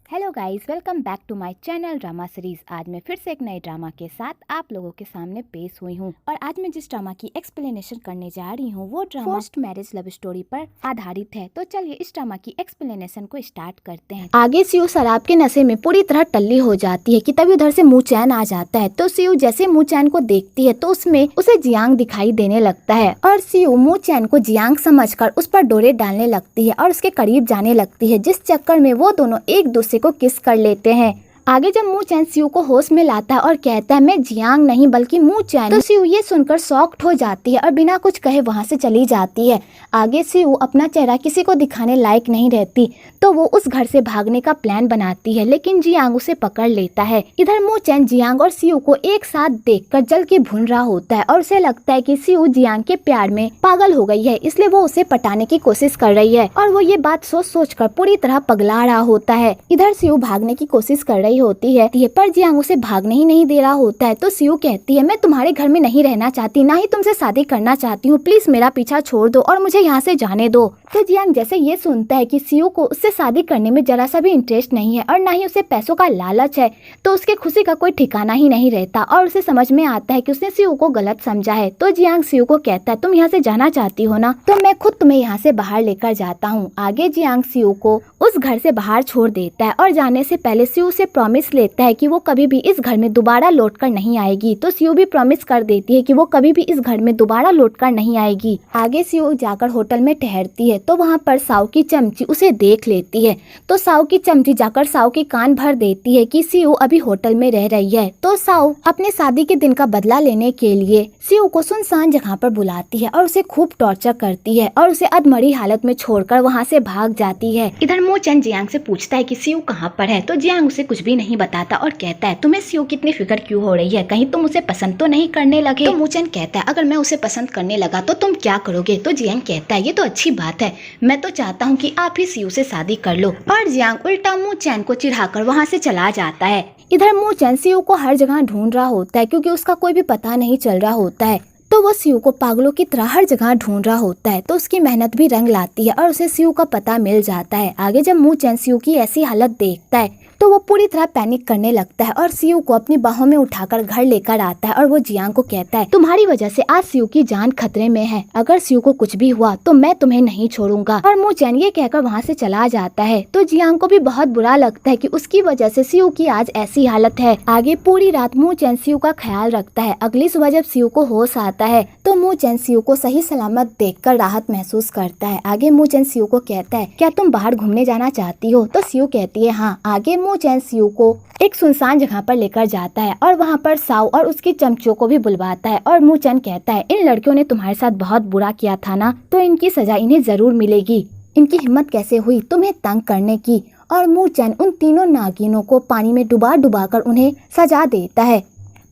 Hello guys, welcome back to my channel drama series. आज मैं फिर से एक नए ड्रामा के साथ आप लोगों के सामने पेश हुई हूँ और आज मैं जिस ड्रामा की एक्सप्लेनेशन करने जा रही हूँ वो drama first marriage love story पर आधारित है। तो चलिए इस ड्रामा की एक्सप्लेनेशन को स्टार्ट करते हैं। आगे सीयू शराब के नशे में पूरी तरह टल्ली हो जाती है कि तभी उधर से मू चैन आ जाता है। तो सीयू जैसे मू चैन को देखती है तो उसमें उसे जियांग दिखाई देने लगता है और सीयू मू चैन को जियांग समझकर उस पर डोरे डालने लगती है और उसके करीब जाने लगती है, जिस चक्कर में वो दोनों एक दूसरे को किस कर लेते हैं। आगे जब मू चैन सीयू को होश में लाता है और कहता है मैं जियांग नहीं बल्कि मू चैन, तो सीयू ये सुनकर शॉक्ड हो जाती है और बिना कुछ कहे वहां से चली जाती है। आगे सीयू अपना चेहरा किसी को दिखाने लायक नहीं रहती तो वो उस घर से भागने का प्लान बनाती है, लेकिन जियांग उसे पकड़ लेता है। इधर मू चैन जियांग और सीयू को एक साथ देखकर जल के भून रहा होता है और उसे लगता है कि सीयू जियांग के प्यार में पागल हो गई है, इसलिए वो उसे पटाने की कोशिश कर रही है और वो ये बात सोच सोच कर पूरी तरह पगला रहा होता है। इधर सीयू भागने की कोशिश कर रही होती है पर जियांग उसे भागने ही नहीं दे रहा होता है। तो सीयू कहती है मैं तुम्हारे घर में नहीं रहना चाहती, ना ही तुमसे शादी करना चाहती हूँ, प्लीज मेरा पीछा छोड़ दो और मुझे यहाँ से जाने दो। तो जियांग जैसे ये सुनता है कि सीयू को उससे शादी करने में जरा सा भी इंटरेस्ट नहीं है और ना ही उसे पैसों का लालच है, तो उसके खुशी का कोई ठिकाना ही नहीं रहता और उसे समझ में आता है कि उसने सीयू को गलत समझा है। तो जियांग सीयू को कहता है तुम यहाँ से जाना चाहती हो ना, तो मैं खुद तुम्हें यहाँ से बाहर लेकर जाता हूँ। आगे जियांग सीयू को उस घर से बाहर छोड़ देता है और जाने से पहले सीयू से प्रॉमिस लेता है कि वो कभी भी इस घर में दोबारा लौटकर नहीं आएगी। तो सीयू भी प्रॉमिस कर देती है कि वो कभी भी इस घर में दोबारा लौटकर नहीं आएगी। आगे सीयू जाकर होटल में ठहरती है तो वहाँ पर साउ की चमची उसे देख लेती है। तो साउ की चमची जाकर साउ के कान भर देती है कि सीयू अभी होटल में रह रही है। तो साउ अपने शादी के दिन का बदला लेने के लिए सीयू को सुनसान जगह पर बुलाती है और उसे खूब टॉर्चर करती है और उसे अधमरी हालत में छोड़कर वहाँ से भाग जाती है। इधर मू चैन जियांग से पूछता है कि सीयू कहाँ पर है, तो जियांग उसे कुछ भी नहीं बताता और कहता है तुम्हें सीयू की इतनी फिक्र क्यों हो रही है, कहीं तुम उसे पसंद तो नहीं करने लगे। तो मू चैन कहता है अगर मैं उसे पसंद करने लगा तो तुम क्या करोगे। तो जियांग कहता है ये तो अच्छी बात है, मैं तो चाहता हूँ कि आप ही सीयू से शादी कर लो। और जियांग उल्टा मू चैन को चिढ़ाकर वहाँ से चला जाता है। इधर मू चैन सीयू को हर जगह ढूंढ रहा होता है क्योंकि उसका कोई भी पता नहीं चल रहा होता है। तो वो सीयू को पागलों की तरह हर जगह ढूंढ रहा होता है। तो उसकी मेहनत भी रंग लाती है और उसे सीयू का पता मिल जाता है। आगे जब मू चैन सीयू की ऐसी हालत देखता है तो वो पूरी तरह पैनिक करने लगता है और सीयू को अपनी बाहों में उठाकर घर लेकर आता है और वो जियांग को कहता है तुम्हारी वजह से आज सीयू की जान खतरे में है, अगर सीयू को कुछ भी हुआ तो मैं तुम्हें नहीं छोड़ूंगा। और मू चैन ये कहकर वहाँ से चला जाता है। तो जियांग को भी बहुत बुरा लगता है कि उसकी वजह से सीयू की आज ऐसी हालत है। आगे पूरी रात मू चैन सीयू का ख्याल रखता है। अगली सुबह जब सीयू को होश आता है तो मू चैन सीयू को सही सलामत देखकर राहत महसूस करता है। आगे मू चैन सीयू को कहता है क्या तुम बाहर घूमने जाना चाहती हो। तो सीयू कहती है हाँ। आगे मू चैन सीयू को एक सुनसान जगह पर लेकर जाता है और वहाँ पर साउ और उसकी चमचों को भी बुलवाता है और मू चैन कहता है इन लड़कियों ने तुम्हारे साथ बहुत बुरा किया था ना, तो इनकी सजा इन्हें जरूर मिलेगी। इनकी हिम्मत कैसे हुई तुम्हें तंग करने की। और मू चैन उन तीनों नागिनों को पानी में डुबा डुबा कर उन्हें सजा देता है।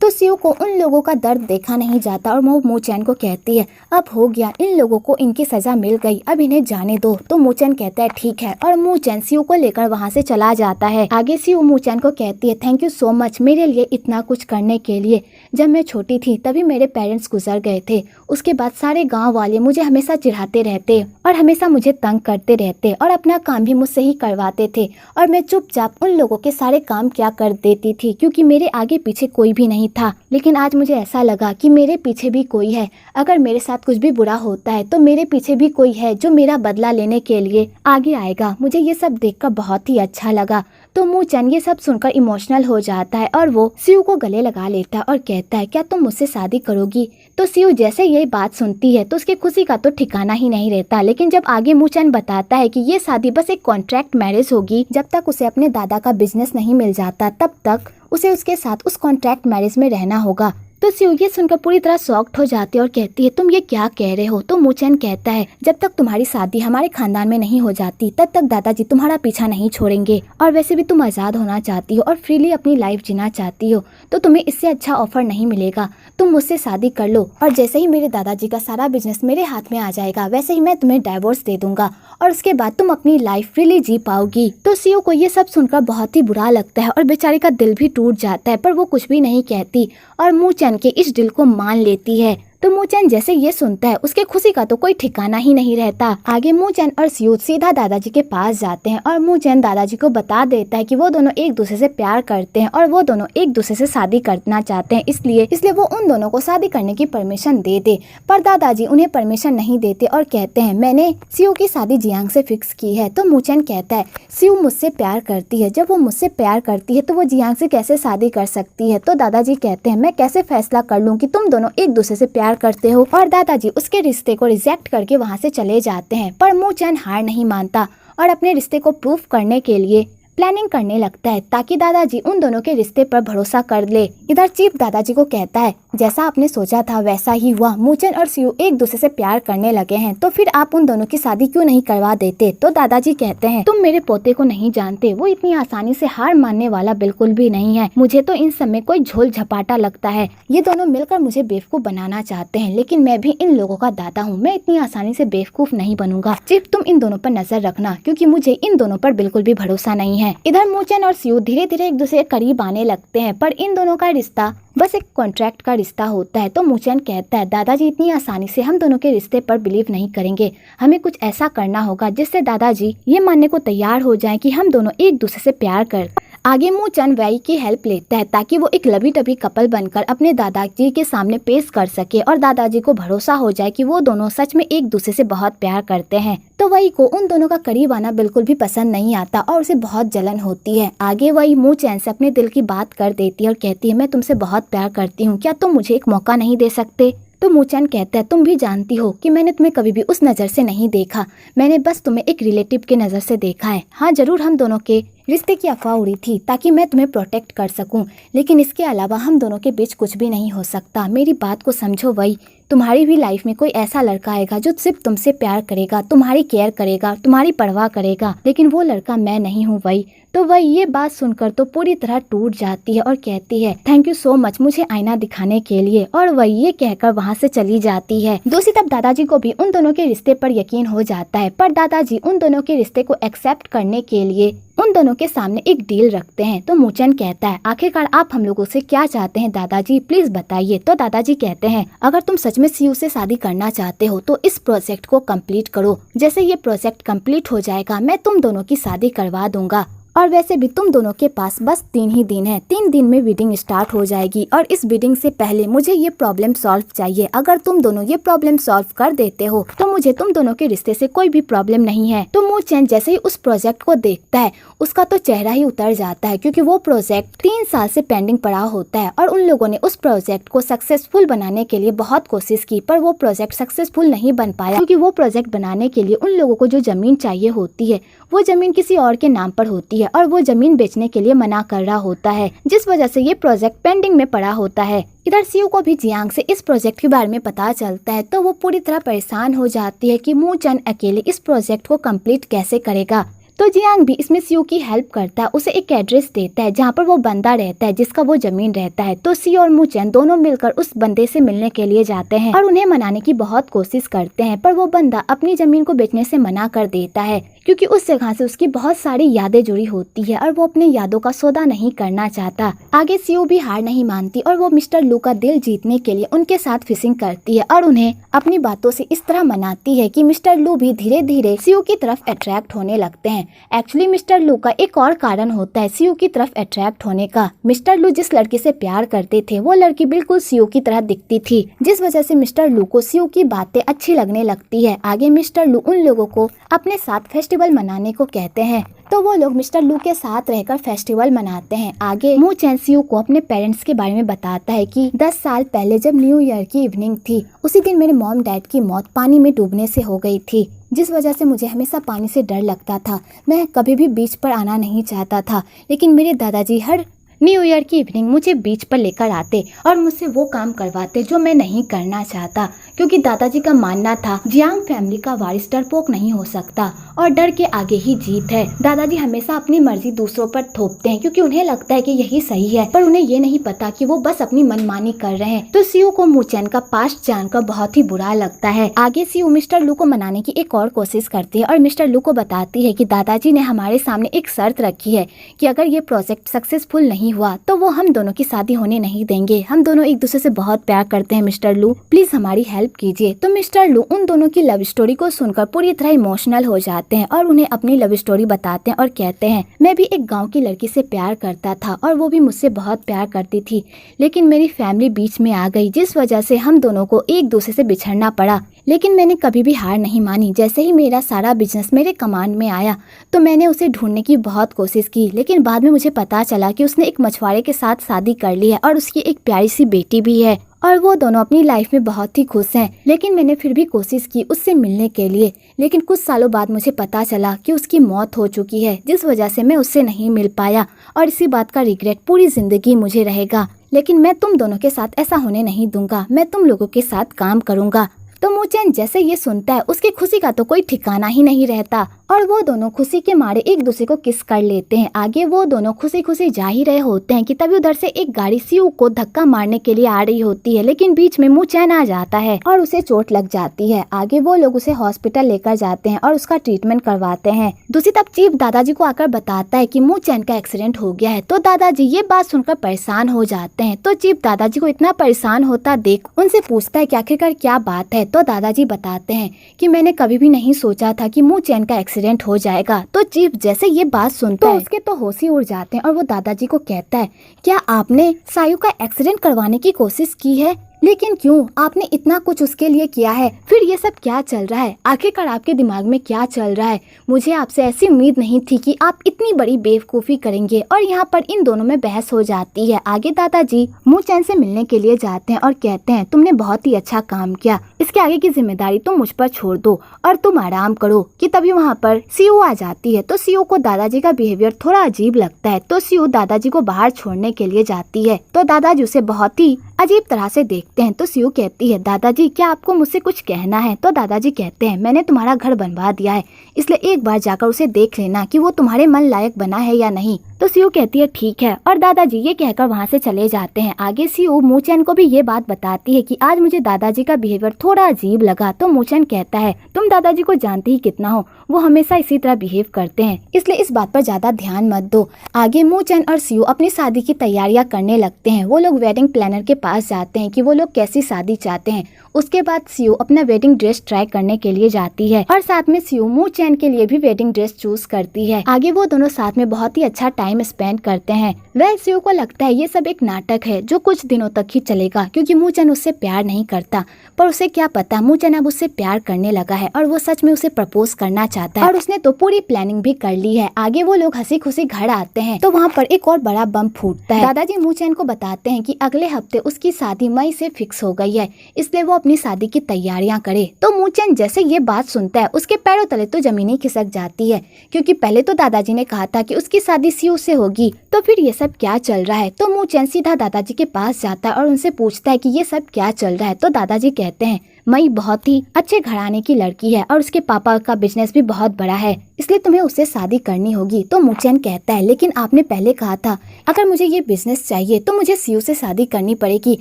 तो सीयू को उन लोगों का दर्द देखा नहीं जाता और वो मू चैन को कहती है अब हो गया, इन लोगों को इनकी सजा मिल गई, अब इन्हें जाने दो। तो मू चैन कहता है ठीक है और मू चैन सीयू को लेकर वहाँ से चला जाता है। आगे सीयू मू चैन को कहती है थैंक यू सो मच मेरे लिए इतना कुछ करने के लिए। जब मैं छोटी थी तभी मेरे पेरेंट्स गुजर गए थे, उसके बाद सारे गाँव वाले मुझे हमेशा चिढ़ाते रहते और हमेशा मुझे तंग करते रहते और अपना काम भी मुझसे ही करवाते थे और मैं चुपचाप उन लोगों के सारे काम क्या कर देती थी क्योंकि मेरे आगे पीछे कोई भी नहीं था। लेकिन आज मुझे ऐसा लगा कि मेरे पीछे भी कोई है, अगर मेरे साथ कुछ भी बुरा होता है तो मेरे पीछे भी कोई है जो मेरा बदला लेने के लिए आगे आएगा। मुझे ये सब देखकर बहुत ही अच्छा लगा। तो मू चैन ये सब सुनकर इमोशनल हो जाता है और वो सीयू को गले लगा लेता है और कहता है क्या तुम मुझसे शादी करोगी। तो सीयू जैसे ये बात सुनती है तो उसकी खुशी का तो ठिकाना ही नहीं रहता। लेकिन जब आगे मू चैन बताता है कि ये शादी बस एक कॉन्ट्रैक्ट मैरिज होगी, जब तक उसे अपने दादा का बिजनेस नहीं मिल जाता तब तक उसे उसके साथ उस कॉन्ट्रैक्ट मैरिज में रहना होगा। तो सीयू ये सुनकर पूरी तरह शॉक्ड हो जाती है और कहती है तुम ये क्या कह रहे हो। तो मू चैन कहता है जब तक तुम्हारी शादी हमारे खानदान में नहीं हो जाती तब तक दादाजी तुम्हारा पीछा नहीं छोड़ेंगे और वैसे भी तुम आज़ाद होना चाहती हो और फ्रीली अपनी लाइफ जीना चाहती हो, तो तुम्हें इससे अच्छा ऑफर नहीं मिलेगा। तुम मुझसे शादी कर लो और जैसे ही मेरे दादाजी का सारा बिजनेस मेरे हाथ में आ जाएगा वैसे ही मैं तुम्हें डाइवोर्स दे दूंगा और उसके बाद तुम अपनी लाइफ फ्रीली जी पाओगी। तो सीयू को ये सब सुनकर बहुत ही बुरा लगता है और बेचारी का दिल भी टूट जाता है, पर वो कुछ भी नहीं कहती और मू चैन के इस दिल को मान लेती है। तो मूचैन जैसे ये सुनता है उसके खुशी का तो कोई ठिकाना ही नहीं रहता। आगे मूचैन और सियू सीधा दादाजी के पास जाते हैं और मूचैन दादाजी को बता देता है कि वो दोनों एक दूसरे से प्यार करते हैं और वो दोनों एक दूसरे से शादी करना चाहते हैं, इसलिए वो उन दोनों को शादी करने की परमिशन दे दे। पर दादाजी उन्हें परमिशन नहीं देते और कहते हैं मैंने सियू की शादी जियांग से फिक्स की है। तो मूचैन कहता है सियू मुझसे प्यार करती है, जब वो मुझसे प्यार करती है तो वो जियांग से कैसे शादी कर सकती है। तो दादाजी कहते हैं मैं कैसे फैसला कर लूं कि तुम दोनों एक दूसरे से प्यार करते हो, और दादाजी उसके रिश्ते को रिजेक्ट करके वहाँ से चले जाते हैं। पर मूचैन हार नहीं मानता और अपने रिश्ते को प्रूफ करने के लिए प्लानिंग करने लगता है ताकि दादाजी उन दोनों के रिश्ते पर भरोसा कर ले। इधर चीफ दादाजी को कहता है जैसा आपने सोचा था वैसा ही हुआ, मूचैन और सियू एक दूसरे से प्यार करने लगे हैं, तो फिर आप उन दोनों की शादी क्यों नहीं करवा देते। तो दादाजी कहते हैं तुम मेरे पोते को नहीं जानते, वो इतनी आसानी से हार मानने वाला बिल्कुल भी नहीं है। मुझे तो इन सब में कोई झोल झपाटा लगता है, ये दोनों मिलकर मुझे बेवकूफ बनाना चाहते हैं, लेकिन मैं भी इन लोगों का दादा हूँ, मैं इतनी आसानी से बेवकूफ नहीं बनूंगा। चीफ तुम इन दोनों पर नजर रखना क्योंकि मुझे इन दोनों पर बिल्कुल भी भरोसा नहीं है। इधर मूचैन और सियू धीरे धीरे एक दूसरे के करीब आने लगते हैं, पर इन दोनों का रिश्ता बस एक कॉन्ट्रैक्ट का रिश्ता होता है। तो मूचैन कहता है दादाजी इतनी आसानी से हम दोनों के रिश्ते पर बिलीव नहीं करेंगे, हमें कुछ ऐसा करना होगा जिससे दादाजी ये मानने को तैयार हो जाएं कि हम दोनों एक दूसरे से प्यार कर। आगे मूचैन वैई की हेल्प लेता है ताकि वो एक लवी डबी कपल बनकर अपने दादाजी के सामने पेश कर सके और दादाजी को भरोसा हो जाए कि वो दोनों सच में एक दूसरे से बहुत प्यार करते हैं। तो वही को उन दोनों का करीब आना बिल्कुल भी पसंद नहीं आता और उसे बहुत जलन होती है। आगे वही मूचैन से अपने दिल की बात कर देती है और कहती है मैं तुमसे बहुत प्यार करती हूँ, क्या तुम मुझे एक मौका नहीं दे सकते। तो मूचैन कहता है तुम भी जानती हो कि मैंने तुम्हें कभी भी उस नज़र से नहीं देखा, मैंने बस तुम्हें एक रिलेटिव के नज़र से देखा है। हाँ जरूर हम दोनों के रिश्ते की अफवाह उड़ी थी ताकि मैं तुम्हें प्रोटेक्ट कर सकूं, लेकिन इसके अलावा हम दोनों के बीच कुछ भी नहीं हो सकता। मेरी बात को समझो वही, तुम्हारी भी लाइफ में कोई ऐसा लड़का आएगा जो सिर्फ तुमसे प्यार करेगा, तुम्हारी केयर करेगा, तुम्हारी परवाह करेगा, लेकिन वो लड़का मैं नहीं हूँ वही। तो वही ये बात सुनकर तो पूरी तरह टूट जाती है और कहती है थैंक यू सो मच मुझे आईना दिखाने के लिए, और वही ये कहकर वहाँ से चली जाती है। दूसरी तरफ दादाजी को भी उन दोनों के रिश्ते पर यकीन हो जाता है, पर दादाजी उन दोनों के रिश्ते को एक्सेप्ट करने के लिए उन दोनों के सामने एक डील रखते हैं। तो मूचैन कहता है आखिरकार आप हम लोगों से क्या चाहते हैं दादाजी, प्लीज बताइए। तो दादाजी कहते हैं अगर तुम सच में सियू से शादी करना चाहते हो तो इस प्रोजेक्ट को कंप्लीट करो, जैसे ये प्रोजेक्ट कंप्लीट हो जाएगा मैं तुम दोनों की शादी करवा दूंगा, और वैसे भी तुम दोनों के पास बस 3 ही दिन है, 3 दिन में वेडिंग स्टार्ट हो जाएगी, और इस वेडिंग से पहले मुझे ये प्रॉब्लम सॉल्व चाहिए। अगर तुम दोनों ये प्रॉब्लम सॉल्व कर देते हो तो मुझे तुम दोनों के रिश्ते से कोई भी प्रॉब्लम नहीं है। तो मूचैन जैसे ही उस प्रोजेक्ट को देखता है उसका तो चेहरा ही उतर जाता है, क्योंकि वो प्रोजेक्ट 3 साल से पेंडिंग पड़ा होता है और उन लोगों ने उस प्रोजेक्ट को सक्सेसफुल बनाने के लिए बहुत कोशिश की, पर वो प्रोजेक्ट सक्सेसफुल नहीं बन पाया, क्योंकि वो प्रोजेक्ट बनाने के लिए उन लोगों को जो जमीन चाहिए होती है वो जमीन किसी और के नाम पर होती है और वो जमीन बेचने के लिए मना कर रहा होता है, जिस वजह से ये प्रोजेक्ट पेंडिंग में पड़ा होता है। इधर सियू को भी जियांग से इस प्रोजेक्ट के बारे में पता चलता है, तो वो पूरी तरह परेशान हो जाती है कि मूचैन अकेले इस प्रोजेक्ट को कंप्लीट कैसे करेगा। तो जियांग भी इसमें सियू की हेल्प करता है, उसे एक एड्रेस देता है जहाँ पर वो बंदा रहता है जिसका वो जमीन रहता है। तो सियू और मूचैन दोनों मिलकर उस बंदे से मिलने के लिए जाते हैं और उन्हें मनाने की बहुत कोशिश करते हैं, पर वो बंदा अपनी जमीन को बेचने से मना कर देता है, क्योंकि उस जगह से उसकी बहुत सारी यादें जुड़ी होती है और वो अपनी यादों का सौदा नहीं करना चाहता। आगे सियू भी हार नहीं मानती और वो मिस्टर लू का दिल जीतने के लिए उनके साथ फिशिंग करती है और उन्हें अपनी बातों से इस तरह मनाती है कि मिस्टर लू भी धीरे धीरे सियू की तरफ अट्रैक्ट होने लगते हैं। एक्चुअली मिस्टर लू का एक और कारण होता है सियू की तरफ अट्रैक्ट होने का। मिस्टर लू जिस लड़की से प्यार करते थे वो लड़की बिल्कुल सियू की तरह दिखती थी, जिस वजह से मिस्टर लू को सियू की बातें अच्छी लगने लगती है। आगे मिस्टर लू उन लोगों को अपने साथ फेस्टिवल मनाने को कहते हैं, तो वो लोग मिस्टर लू के साथ रहकर फेस्टिवल मनाते हैं। आगे मूचैन सियू को अपने पेरेंट्स के बारे में बताता है कि 10 साल पहले जब न्यू ईयर की इवनिंग थी, उसी दिन मेरे मॉम डैड की मौत पानी में डूबने से हो गई थी, जिस वजह से मुझे हमेशा पानी से डर लगता था। मैं कभी भी बीच पर आना नहीं चाहता था, लेकिन मेरे दादाजी हर न्यू ईयर की इवनिंग मुझे बीच पर लेकर आते और मुझसे वो काम करवाते जो मैं नहीं करना चाहता, क्योंकि दादाजी का मानना था जियांग फैमिली का वारिस डरपोक नहीं हो सकता और डर के आगे ही जीत है। दादाजी हमेशा अपनी मर्जी दूसरों पर थोपते हैं क्योंकि उन्हें लगता है कि यही सही है, पर उन्हें ये नहीं पता कि वो बस अपनी मनमानी कर रहे हैं। तो सियू को मूचैन का पास्ट जानकर बहुत ही बुरा लगता है। आगे सियू मिस्टर लू को मनाने की एक और कोशिश करती है और मिस्टर लू को बताती है कि दादाजी ने हमारे सामने एक शर्त रखी है कि अगर ये प्रोजेक्ट सक्सेसफुल नहीं नहीं हुआ तो वो हम दोनों की शादी होने नहीं देंगे। हम दोनों एक दूसरे से बहुत प्यार करते हैं मिस्टर लू, प्लीज हमारी हेल्प कीजिए। तो मिस्टर लू उन दोनों की लव स्टोरी को सुनकर पूरी तरह इमोशनल हो जाते हैं और उन्हें अपनी लव स्टोरी बताते हैं और कहते हैं मैं भी एक गाँव की लड़की से प्यार करता था और वो भी मुझसे बहुत प्यार करती थी, लेकिन मेरी फैमिली बीच में आ गई जिस वजह से हम दोनों को एक दूसरे से बिछड़ना पड़ा। लेकिन मैंने कभी भी हार नहीं मानी। जैसे ही मेरा सारा बिजनेस मेरे कमांड में आया तो मैंने उसे ढूंढने की बहुत कोशिश की, लेकिन बाद में मुझे पता चला कि उसने एक मछुआरे के साथ शादी कर ली है और उसकी एक प्यारी सी बेटी भी है और वो दोनों अपनी लाइफ में बहुत ही खुश हैं। लेकिन मैंने फिर भी कोशिश की उससे मिलने के लिए, लेकिन कुछ सालों बाद मुझे पता चला कि उसकी मौत हो चुकी है जिस वजह से मैं उससे नहीं मिल पाया और इसी बात का रिग्रेट पूरी जिंदगी मुझे रहेगा। लेकिन मैं तुम दोनों के साथ ऐसा होने नहीं दूंगा, मैं तुम लोगों के साथ काम करूंगा। तो मूचेन जैसे ये सुनता है उसकी खुशी का तो कोई ठिकाना ही नहीं रहता और वो दोनों खुशी के मारे एक दूसरे को किस कर लेते हैं। आगे वो दोनों खुशी खुशी जा ही रहे होते हैं कि तभी उधर से एक गाड़ी सीयू को धक्का मारने के लिए आ रही होती है, लेकिन बीच में मूचेन आ जाता है और उसे चोट लग जाती है। आगे वो लोग उसे हॉस्पिटल लेकर जाते हैं और उसका ट्रीटमेंट करवाते हैं। दूसरी तरफ चीफ दादाजी को आकर बताता है कि मूचेन का एक्सीडेंट हो गया है। तो दादाजी ये बात सुनकर परेशान हो जाते हैं। तो चीफ दादाजी को इतना परेशान होता देख उनसे पूछता है कि आखिरकार क्या बात है। तो दादाजी बताते हैं कि मैंने कभी भी नहीं सोचा था कि मूचेन का एक्सीडेंट हो जाएगा। तो चीफ जैसे ये बात सुनता है उसके तो होश ही उड़ जाते हैं और वो दादाजी को कहता है क्या आपने सायू का एक्सीडेंट करवाने की कोशिश की है? लेकिन क्यों? आपने इतना कुछ उसके लिए किया है, फिर ये सब क्या चल रहा है? आखिरकार आपके दिमाग में क्या चल रहा है? मुझे आपसे ऐसी उम्मीद नहीं थी कि आप इतनी बड़ी बेवकूफ़ी करेंगे। और यहाँ पर इन दोनों में बहस हो जाती है। आगे दादाजी मूचेन से मिलने के लिए जाते हैं और कहते हैं तुमने बहुत ही अच्छा काम किया, इसके आगे की जिम्मेदारी तुम मुझ पर छोड़ दो और तुम आराम करो। कि तभी वहाँ पर सीयू आ जाती है। तो सीयू को दादाजी का बिहेवियर थोड़ा अजीब लगता है। तो सीयू दादाजी को बाहर छोड़ने के लिए जाती है। तो दादाजी उसे बहुत ही अजीब तरह से देखते हैं। तो सीयू कहती है दादाजी क्या आपको मुझसे कुछ कहना है? तो दादाजी कहते हैं मैंने तुम्हारा घर बनवा दिया है, इसलिए एक बार जाकर उसे देख लेना कि वो तुम्हारे मन लायक बना है या नहीं। तो सीयू कहती है ठीक है और दादाजी ये कहकर वहाँ से चले जाते हैं। आगे सीयू मूचेन को भी ये बात बताती है कि आज मुझे दादाजी का बिहेवियर थोड़ा अजीब लगा। तो मूचेन कहता है तुम दादाजी को जानते ही कितना हो, वो हमेशा इसी तरह बिहेव करते हैं, इसलिए इस बात पर ज्यादा ध्यान मत दो। आगे मूचेन और सीयू अपनी शादी की तैयारियां करने लगते हैं। वो लोग वेडिंग प्लानर के पास जाते हैं कि वो लोग कैसी शादी चाहते हैं। उसके बाद सीयू अपना वेडिंग ड्रेस ट्राई करने के लिए जाती है और साथ में सीयू मूचेन के लिए भी वेडिंग ड्रेस चूज करती है। आगे वो दोनों साथ में बहुत ही अच्छा टाइम स्पेंड करते हैं। वह सीयू को लगता है ये सब एक नाटक है जो कुछ दिनों तक ही चलेगा, क्योंकि मूचेन उससे प्यार नहीं करता। पर उसे क्या पता मूचेन अब उससे प्यार करने लगा है और वो सच में उसे प्रपोज करना चाहता है और उसने तो पूरी प्लानिंग भी कर ली है। आगे वो लोग हंसी खुशी घर आते हैं तो वहाँ पर एक और बड़ा बम फूटता है। दादाजी मूचेन को बताते हैं कि अगले हफ्ते उसकी शादी मई से फिक्स हो गई है, इसलिए वो अपनी शादी की तैयारियां करे। तो मूचेन जैसे ये बात सुनता है उसके पैरों तले तो जमीन ही खिसक जाती है, क्योंकि पहले तो दादाजी ने कहा था कि उसकी शादी सीयू से होगी, तो फिर ये सब क्या चल रहा है? तो मूचेन सीधा दादाजी के पास जाता है और उनसे पूछता है कि ये सब क्या चल रहा है। तो दादाजी कहते हैं मई बहुत ही अच्छे घराने की लड़की है और उसके पापा का बिजनेस भी बहुत बड़ा है, इसलिए तुम्हें उससे शादी करनी होगी। तो मूचेन कहता है लेकिन आपने पहले कहा था अगर मुझे ये बिजनेस चाहिए तो मुझे सीयू से शादी करनी पड़ेगी,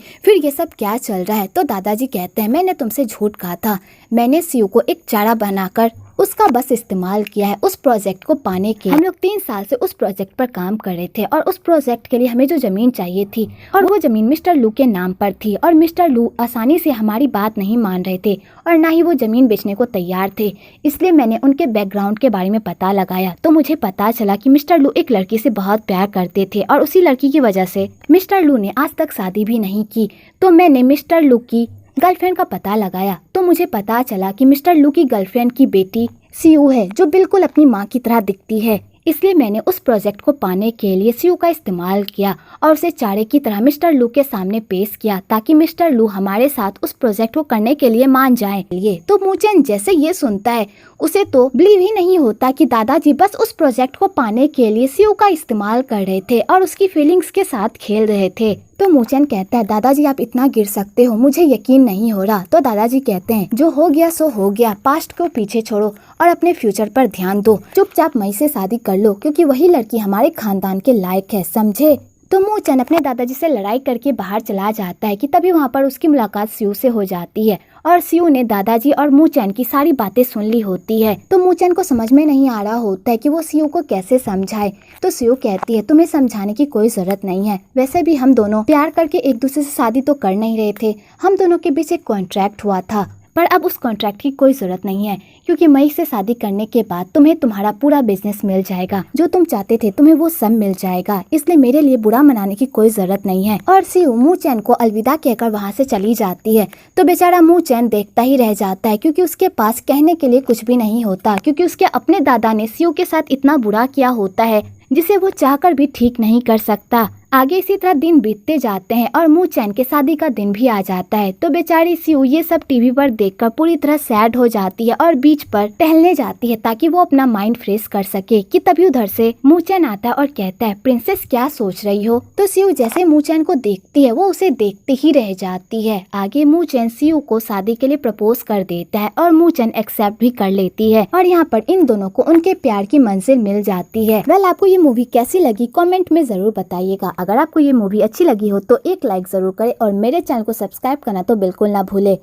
फिर ये सब क्या चल रहा है? तो दादाजी कहते हैं मैंने तुमसे झूठ कहा था, मैंने सीयू को एक चारा बनाकर उसका बस इस्तेमाल किया है उस प्रोजेक्ट को पाने के। हम लोग 3 साल से उस प्रोजेक्ट पर काम कर रहे थे और उस प्रोजेक्ट के लिए हमें जो जमीन चाहिए थी और वो जमीन मिस्टर लू के नाम पर थी और मिस्टर लू आसानी से हमारी बात नहीं मान रहे थे और ना ही वो जमीन बेचने को तैयार थे, इसलिए मैंने उनके बैकग्राउंड के बारे में पता लगाया। तो मुझे पता चला कि मिस्टर लू एक लड़की से बहुत प्यार करते थे और उसी लड़की की वजह से मिस्टर लू ने आज तक शादी भी नहीं की। तो मैंने मिस्टर लू की गर्लफ्रेंड का पता लगाया तो मुझे पता चला कि मिस्टर लू की गर्लफ्रेंड की बेटी सीयू है जो बिल्कुल अपनी माँ की तरह दिखती है, इसलिए मैंने उस प्रोजेक्ट को पाने के लिए सीयू का इस्तेमाल किया और उसे चारे की तरह मिस्टर लू के सामने पेश किया ताकि मिस्टर लू हमारे साथ उस प्रोजेक्ट को करने के लिए मान जाए। तो मूचेन जैसे ये सुनता है उसे तो बिलीव ही नहीं होता कि दादाजी बस उस प्रोजेक्ट को पाने के लिए सीयू का इस्तेमाल कर रहे थे और उसकी फीलिंग्स के साथ खेल रहे थे। तो मूचेन कहता है दादाजी आप इतना गिर सकते हो, मुझे यकीन नहीं हो रहा। तो दादाजी कहते हैं जो हो गया सो हो गया, पास्ट को पीछे छोड़ो और अपने फ्यूचर पर ध्यान दो, चुपचाप मई से शादी कर लो क्योंकि वही लड़की हमारे खानदान के लायक है, समझे? तो मूचन अपने दादाजी से लड़ाई करके बाहर चला जाता है कि तभी वहाँ पर उसकी मुलाकात सियू से हो जाती है और सियू ने दादाजी और मूचन की सारी बातें सुन ली होती है। तो मूचन को समझ में नहीं आ रहा होता है कि वो सियू को कैसे समझाए। तो सियू कहती है तुम्हें समझाने की कोई जरूरत नहीं है, वैसे भी हम दोनों प्यार करके एक दूसरे से शादी तो कर नहीं रहे थे, हम दोनों के बीच एक कॉन्ट्रैक्ट हुआ था, पर अब उस कॉन्ट्रैक्ट की कोई जरूरत नहीं है क्योंकि मई से शादी करने के बाद तुम्हें तुम्हारा पूरा बिजनेस मिल जाएगा, जो तुम चाहते थे तुम्हें वो सब मिल जाएगा, इसलिए मेरे लिए बुरा मनाने की कोई जरूरत नहीं है। और सियू मूचैन को अलविदा कहकर वहाँ से चली जाती है। तो बेचारा मूचैन देखता ही रह जाता है क्योंकि उसके पास कहने के लिए कुछ भी नहीं होता, क्योंकि उसके अपने दादा ने सियू के साथ इतना बुरा किया होता है जिसे वो चाहकर भी ठीक नहीं कर सकता। आगे इसी तरह दिन बीतते जाते हैं और मूचैन के शादी का दिन भी आ जाता है। तो बेचारी सियू ये सब टीवी पर देखकर पूरी तरह सैड हो जाती है और बीच पर टहलने जाती है ताकि वो अपना माइंड फ्रेश कर सके कि तभी उधर से मूचैन आता है और कहता है प्रिंसेस क्या सोच रही हो। तो सियू जैसे मूचैन को देखती है वो उसे देखते ही रह जाती है। आगे मूचैन सियू को शादी के लिए प्रपोज कर देता है और मूचैन एक्सेप्ट भी कर लेती है और यहाँ पर इन दोनों को उनके प्यार की मंजिल मिल जाती है। वेल, आपको ये मूवी कैसी लगी कमेंट में जरूर बताइएगा। अगर आपको ये मूवी अच्छी लगी हो तो एक लाइक जरूर करें और मेरे चैनल को सब्सक्राइब करना तो बिल्कुल ना भूले।